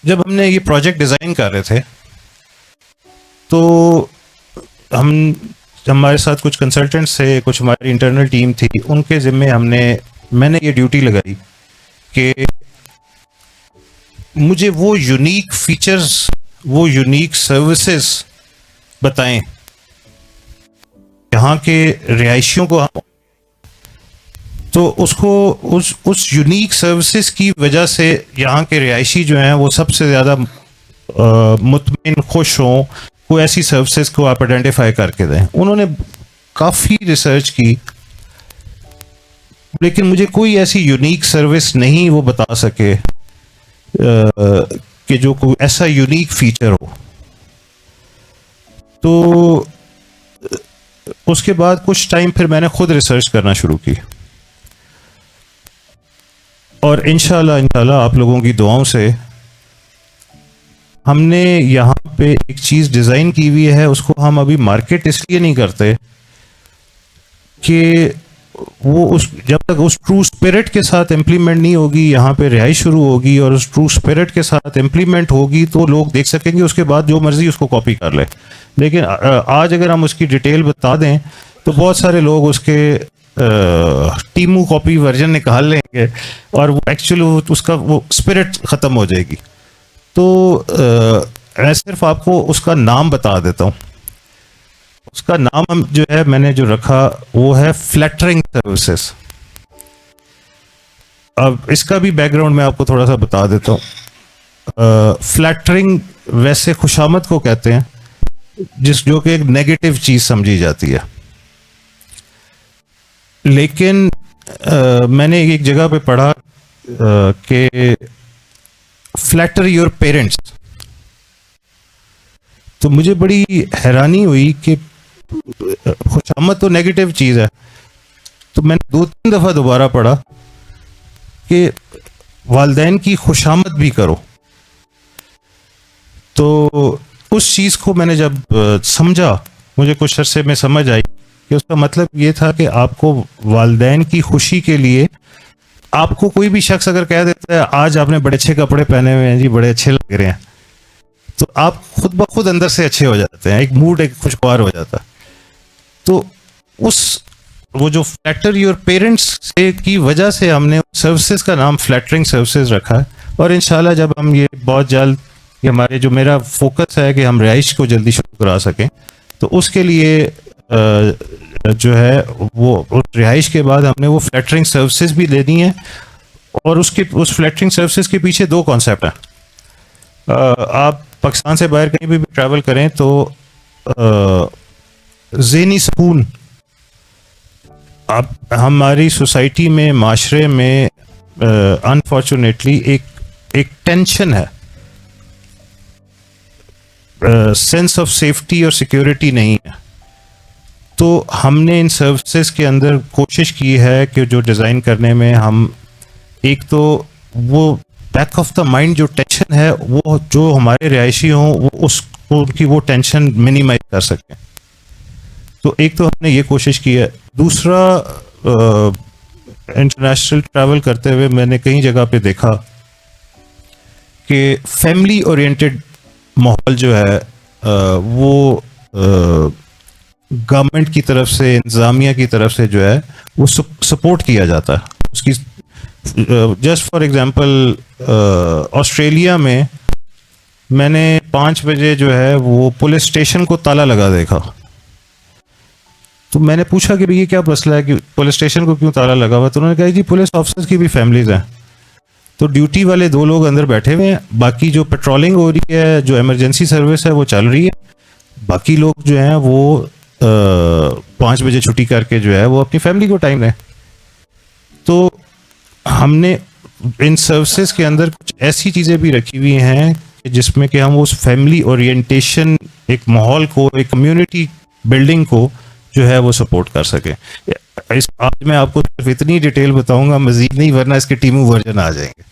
جب ہم نے یہ پروجیکٹ ڈیزائن کر رہے تھے تو ہمارے ساتھ کچھ کنسلٹنٹس تھے، کچھ ہماری انٹرنل ٹیم تھی، ان کے ذمے میں نے یہ ڈیوٹی لگائی کہ مجھے وہ یونیک فیچرز، وہ یونیک سروسز بتائیں یہاں کے رہائشیوں کو. تو اس یونیک سروسز کی وجہ سے یہاں کے رہائشی جو ہیں وہ سب سے زیادہ مطمئن، خوش ہوں. کوئی ایسی سروسز کو آپ آئیڈینٹیفائی کر کے دیں. انہوں نے کافی ریسرچ کی لیکن مجھے کوئی ایسی یونیک سروس نہیں وہ بتا سکے کہ جو کوئی ایسا یونیک فیچر ہو. تو اس کے بعد کچھ ٹائم پھر میں نے خود ریسرچ کرنا شروع کی، اور انشاءاللہ آپ لوگوں کی دعاؤں سے ہم نے یہاں پہ ایک چیز ڈیزائن کی ہوئی ہے. اس کو ہم ابھی مارکیٹ اس لیے نہیں کرتے کہ وہ جب تک اس ٹرو اسپرٹ کے ساتھ امپلیمنٹ نہیں ہوگی، یہاں پہ رہائش شروع ہوگی اور اس ٹرو اسپرٹ کے ساتھ امپلیمنٹ ہوگی تو لوگ دیکھ سکیں گے، اس کے بعد جو مرضی اس کو کاپی کر لے. لیکن آج اگر ہم اس کی ڈیٹیل بتا دیں تو بہت سارے لوگ اس کے ٹیمو کاپی ورژن نکال لیں گے اور وہ ایکچولی اس کا وہ اسپرٹ ختم ہو جائے گی. تو میں صرف آپ کو اس کا نام بتا دیتا ہوں. اس کا نام جو ہے میں نے جو رکھا وہ ہے فلیٹرنگ سروسز. اب اس کا بھی بیک گراؤنڈ میں آپ کو تھوڑا سا بتا دیتا ہوں. فلیٹرنگ ویسے خوشامد کو کہتے ہیں، جو کہ ایک نیگیٹو چیز سمجھی جاتی ہے. لیکن میں نے ایک جگہ پہ پڑھا کہ فلیٹر یور پیرنٹس. تو مجھے بڑی حیرانی ہوئی کہ خوشامد تو نیگیٹو چیز ہے. تو میں نے 2-3 دفعہ دوبارہ پڑھا کہ والدین کی خوشامد بھی کرو. تو اس چیز کو میں نے جب سمجھا، مجھے کچھ عرصے میں سمجھ آئی کہ اس کا مطلب یہ تھا کہ آپ کو والدین کی خوشی کے لیے، آپ کو کوئی بھی شخص اگر کہہ دیتا ہے آج آپ نے بڑے اچھے کپڑے پہنے ہوئے ہیں جی، بڑے اچھے لگ رہے ہیں، تو آپ خود بخود اندر سے اچھے ہو جاتے ہیں، ایک موڈ ایک خوشگوار ہو جاتا ہے. تو وہ جو فلیٹر یور پیرنٹس کی وجہ سے ہم نے سروسز کا نام فلیٹرنگ سروسز رکھا ہے. اور انشاءاللہ جب ہم یہ بہت جلد، یہ ہمارے جو میرا فوکس ہے کہ ہم رہائش کو جلدی شروع کرا سکیں، تو اس کے لیے جو ہے وہ رہائش کے بعد ہم نے وہ فلیٹرنگ سروسز بھی لینی ہے. اور اس فلیٹرنگ سروسز کے پیچھے 2 کانسیپٹ ہیں. آپ پاکستان سے باہر کہیں بھی ٹریول کریں تو ذہنی سکون، اب ہماری سوسائٹی میں، معاشرے میں انفارچونیٹلی ایک ٹینشن ہے، سینس آف سیفٹی اور سیکیورٹی نہیں ہے. تو ہم نے ان سروسز کے اندر کوشش کی ہے کہ جو ڈیزائن کرنے میں ہم ایک تو وہ بیک آف دا مائنڈ جو ٹینشن ہے وہ جو ہمارے رہائشی ہوں وہ اس کو ان کی وہ ٹینشن منیمائز کر سکیں. تو ایک تو ہم نے یہ کوشش کی ہے. دوسرا، انٹرنیشنل ٹریول کرتے ہوئے میں نے کئی جگہ پہ دیکھا کہ فیملی اورینٹڈ ماحول جو ہے وہ گورنمنٹ کی طرف سے، انتظامیہ کی طرف سے جو ہے وہ سپورٹ کیا جاتا ہے. اس کی جسٹ فار ایگزامپل آسٹریلیا میں نے 5 بجے جو ہے وہ پولیس اسٹیشن کو تالا لگا دیکھا. تو میں نے پوچھا کہ یہ کیا مسئلہ ہے کہ پولیس اسٹیشن کو کیوں تالا لگا ہوا؟ تو انہوں نے کہا جی پولیس آفیسرز کی بھی فیملیز ہیں، تو ڈیوٹی والے 2 لوگ اندر بیٹھے ہوئے ہیں، باقی جو پیٹرولنگ ہو رہی ہے، جو ایمرجنسی سروس ہے وہ چل رہی ہے، باقی لوگ جو ہیں وہ 5 بجے چھٹی کر کے جو ہے وہ اپنی فیملی کو ٹائم دیں. تو ہم نے ان سروسز کے اندر کچھ ایسی چیزیں بھی رکھی ہوئی ہیں جس میں کہ ہم اس فیملی اورینٹیشن، ایک ماحول کو، ایک کمیونٹی بلڈنگ کو جو ہے وہ سپورٹ کر سکیں. آج میں آپ کو صرف اتنی ڈیٹیل بتاؤں گا، مزید نہیں، ورنہ اس کے ٹیمو ورژن آ جائیں گے.